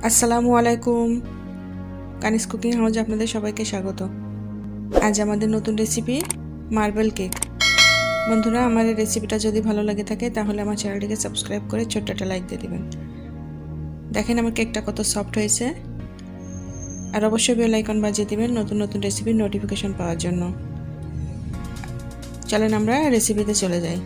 আসসালামু আলাইকুম। কানিজ কুকিং হাউজে আপনাদের সবাইকে স্বাগত। আজ আমাদের নতুন রেসিপি মার্বেল কেক। বন্ধুরা, আমার এই রেসিপিটা যদি ভালো লাগে থাকে তাহলে আমার চ্যানেলটিকে সাবস্ক্রাইব করে ছোট্ট একটা লাইক দিয়ে দিবেন। দেখেন আমার কেকটা কত সফট হয়েছে। আর অবশ্যই বেল আইকন বাজিয়ে দিবেন নতুন নতুন রেসিপির নোটিফিকেশন পাওয়ার জন্য। চলেন আমরা রেসিপিতে চলে যাই।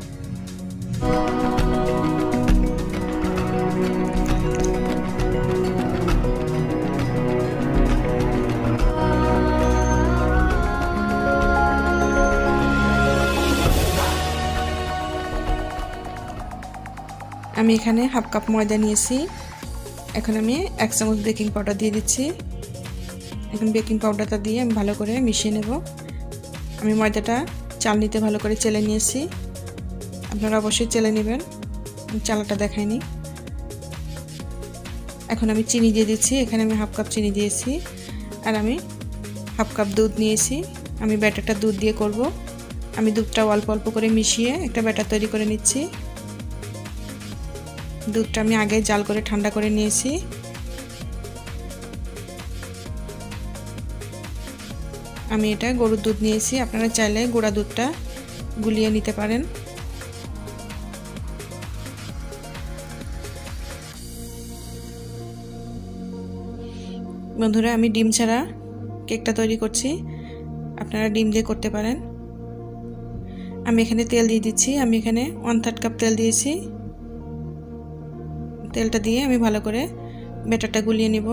আমি এখানে হাফ কাপ ময়দা নিয়েছি। এখন আমি 1 চামচ বেকিং পাউডার দিয়ে দিচ্ছি। এখন বেকিং পাউডারটা দিয়ে আমি ভালো করে মিশিয়ে নেব। আমি ময়দাটা চালনিতে ভালো করে চেলে নিয়েছি। আপনারা অবশ্যই চেলে নেবেন, চালাটা দেখাইনি। এখন আমি চিনি দিয়ে দিচ্ছি। এখানে আমি হাফ কাপ চিনি দিয়েছি। আর আমি হাফ কাপ দুধ নিয়েছি। আমি ব্যাটারটা দুধ দিয়ে করব। আমি দুধটা অল্প অল্প করে মিশিয়ে একটা ব্যাটার তৈরি করে নিচ্ছি। দুধটা আমি আগে জাল করে ঠান্ডা করে নিয়েছি। আমি এটা গরুর দুধ নিয়েছি। আপনারা চাইলে গুঁড়া দুধটা গুলিয়ে নিতে পারেন। বন্ধুরা, আমি ডিম ছাড়া কেকটা তৈরি করছি। আপনারা ডিম দিয়ে করতে পারেন। আমি এখানে তেল দিয়ে দিচ্ছি। আমি এখানে 1/3 কাপ তেল দিয়েছি। তেলটা দিয়ে আমি ভালো করে ব্যাটারটা গুলিয়ে নিব।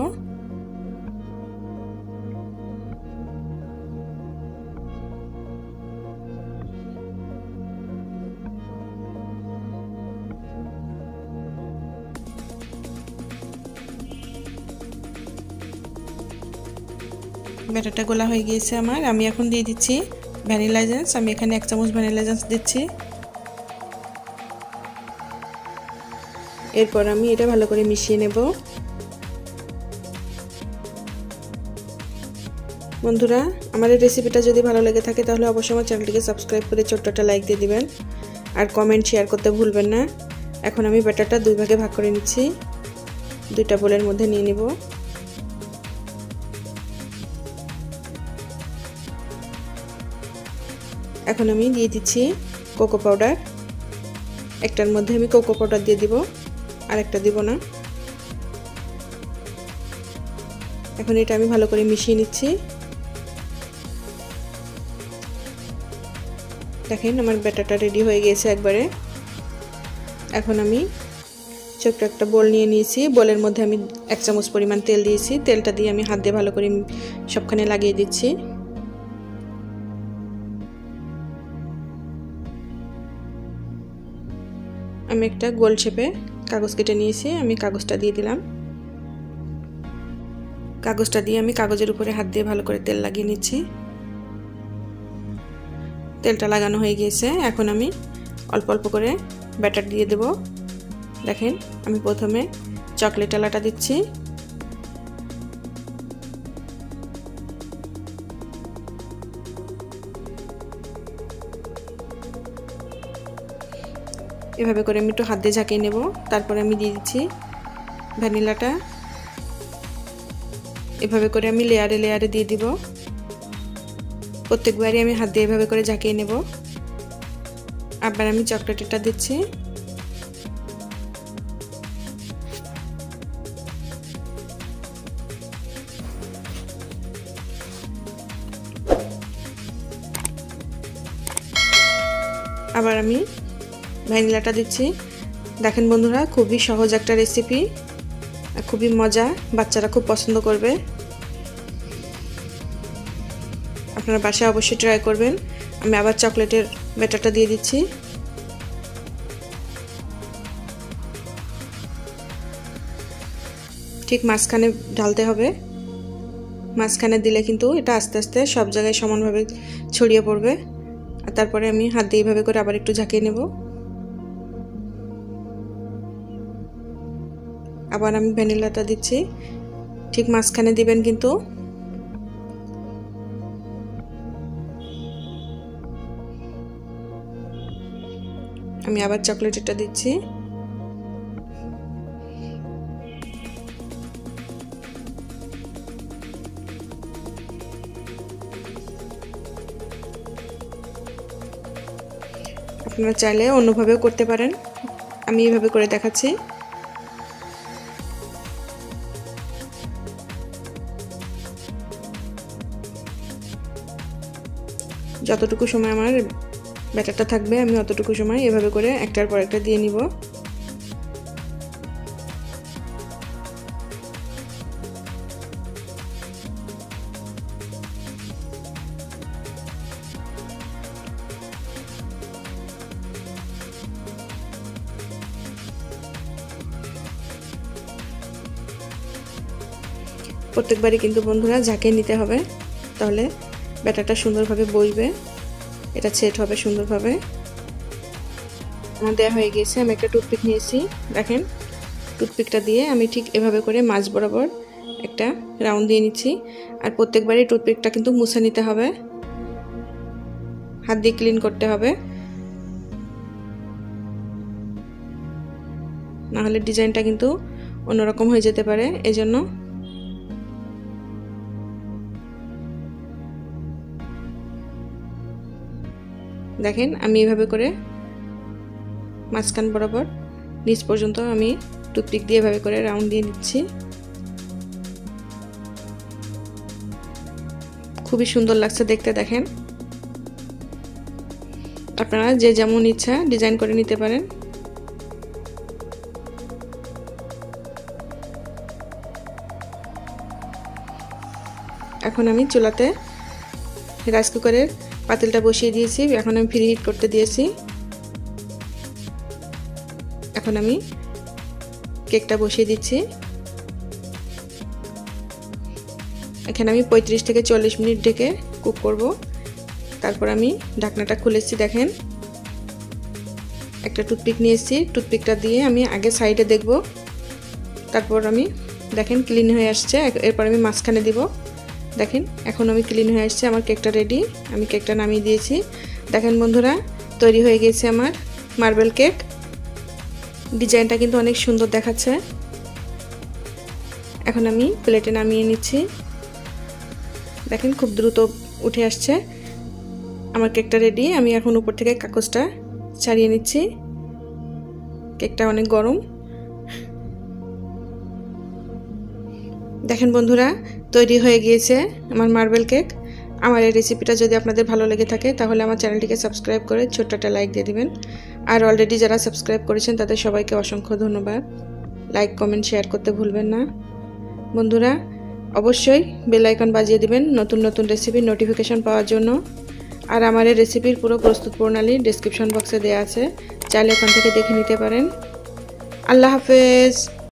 ব্যাটারটা গোলা হয়ে গিয়েছে আমার। আমি এখন দিয়ে দিচ্ছি ভ্যানিলা এসেন্স। আমি এখানে 1 চামচ ভ্যানিলা এসেন্স দিচ্ছি। এরপর আমি এটা ভালো করে মিশিয়ে নেব। বন্ধুরা, আমার এই রেসিপিটা যদি ভালো লেগে থাকে তাহলে অবশ্যই আমার চ্যানেলটিকে সাবস্ক্রাইব করে ছোট্ট একটা লাইক দিয়ে দিবেন। আর কমেন্ট শেয়ার করতে ভুলবেন না। এখন আমি ব্যাটারটা 2 ভাগে ভাগ করে নিচ্ছি। 2টা বোলের মধ্যে নিয়ে নিব। এখন আমি দিয়ে দিচ্ছি কোকো পাউডার। একটার মধ্যে আমি কোকো পাউডার দিয়ে দিব, আর একটা দিব না। এখন এটা আমি ভালো করে মিশিয়ে নিচ্ছি। দেখেন আমার ব্যাটারটা রেডি হয়ে গিয়েছে একবারে। এখন আমি ছোট্ট একটা বোল নিয়ে নিয়েছি। বোলের মধ্যে আমি 1 চামচ পরিমাণ তেল দিয়েছি। তেলটা দিয়ে আমি হাত দিয়ে ভালো করে সবখানে লাগিয়ে দিচ্ছি। আমি একটা গোল শেপে কাগজ কেটে নিয়েছি। আমি কাগজটা দিয়ে দিলাম। কাগজটা দিয়ে আমি কাগজের উপরে হাত দিয়ে ভালো করে তেল লাগিয়ে নিচ্ছি। তেলটা লাগানো হয়ে গিয়েছে। এখন আমি অল্প অল্প করে ব্যাটার দিয়ে দেব। দেখেন আমি প্রথমে চকলেট আলাটা দিচ্ছি। এভাবে করে আমি একটু হাত দিয়ে ঝাঁকিয়ে নেব। তারপরে আমি দিয়ে দিচ্ছি ভ্যানিলাটা। এভাবে করে আমি লেয়ারে লেয়ারে দিয়ে দিব। প্রত্যেকবারই আমি হাত দিয়ে এভাবে করে ঝাঁকিয়ে নেব। আবার আমি চকলেটটা দিচ্ছি। আবার আমি ভ্যানিলাটা দিচ্ছি। দেখেন বন্ধুরা, খুবই সহজ একটা রেসিপি, খুবই মজা, বাচ্চারা খুব পছন্দ করবে। আপনারা বাসায় অবশ্যই ট্রাই করবেন। আমি আবার চকলেটের ব্যাটারটা দিয়ে দিচ্ছি। ঠিক মাঝখানে ঢালতে হবে। মাঝখানে দিলে কিন্তু এটা আস্তে আস্তে সব জায়গায় সমানভাবে ছড়িয়ে পড়বে। আর তারপরে আমি হাত দিয়ে এইভাবে করে আবার একটু ঝাঁকিয়ে নেব। আবার আমি ভ্যানিলাটা দিচ্ছি। ঠিক মাঝখানে দিবেন কিন্তু। আমি আবার চকলেটটা দিচ্ছি। আপনারা চাইলে অন্যভাবেও করতে পারেন, আমি এইভাবে করে দেখাচ্ছি। যতটুকু সময় আমার ব্যাটারটা থাকবে আমি অতটুকু সময় এভাবে করে একটার পর একটা দিয়ে নিব। প্রত্যেকবারই কিন্তু বন্ধুরা ঝাঁকিয়ে নিতে হবে, তাহলে ব্যাটারটা সুন্দরভাবে বসবে, এটা সেট হবে সুন্দরভাবে। আমার দেওয়া হয়ে গেছে। আমি একটা টুথপিক নিয়েছি, দেখেন টুথপিকটা দিয়ে আমি ঠিক এভাবে করে মাঝ বরাবর একটা রাউন্ড দিয়ে নিচ্ছি। আর প্রত্যেকবারই টুথপিকটা কিন্তু মুছে নিতে হবে, হাত দিয়ে ক্লিন করতে হবে, নাহলে ডিজাইনটা কিন্তু অন্যরকম হয়ে যেতে পারে। এজন্য দেখেন আমি এভাবে করে মাঝখান বরাবর নিচ পর্যন্ত আমি টুথপিক দিয়ে এভাবে করে রাউন্ড দিয়ে নিচ্ছি। খুবই সুন্দর লাগছে দেখতে, দেখেন। আপনারা যে যেমন ইচ্ছা ডিজাইন করে নিতে পারেন। এখন আমি চুলাতে রাইস কুকারের পাতিলটা বসিয়ে দিয়েছি, এখন আমি প্রি হিট করতে দিয়েছি। এখন আমি কেকটা বসিয়ে দিচ্ছি। এখানে আমি 35 থেকে 40 মিনিট ঢেকে কুক করব। তারপর আমি ঢাকনাটা খুলেছি, দেখেন একটা টুথপিক নিয়েছি, টুথপিকটা দিয়ে আমি আগে সাইডে দেখব, তারপর আমি দেখেন ক্লিন হয়ে আসছে। এরপর আমি মাঝখানে দিব, দেখেন এখন আমি ক্লিন হয়ে আসছে, আমার কেকটা রেডি। আমি কেকটা নামিয়ে দিয়েছি। দেখেন বন্ধুরা তৈরি হয়ে গেছে আমার মার্বেল কেক। ডিজাইনটা কিন্তু অনেক সুন্দর দেখাচ্ছে। এখন আমি প্লেটে নামিয়ে নিচ্ছি, দেখেন খুব দ্রুত উঠে আসছে আমার কেকটা রেডি। আমি এখন উপর থেকে কাগজটা ছাড়িয়ে নিচ্ছি, কেকটা অনেক গরম। দেখেন বন্ধুরা তৈরি হয়ে গিয়েছে আমার মার্বেল কেক। আমার এই রেসিপিটা যদি আপনাদের ভালো লেগে থাকে তাহলে আমার চ্যানেলটিকে সাবস্ক্রাইব করে ছোট্ট একটা লাইক দিয়ে দিবেন। আর অলরেডি যারা সাবস্ক্রাইব করেছেন তাদের সবাইকে অসংখ্য ধন্যবাদ। লাইক কমেন্ট শেয়ার করতে ভুলবেন না বন্ধুরা। অবশ্যই বেল আইকন বাজিয়ে দিবেন নতুন নতুন রেসিপির নোটিফিকেশন পাওয়ার জন্য। আর আমার এই রেসিপির পুরো প্রস্তুত প্রণালী ডেসক্রিপশন বক্সে দেওয়া আছে, চাইলে ওখান থেকে দেখে নিতে পারেন। আল্লাহ হাফেজ।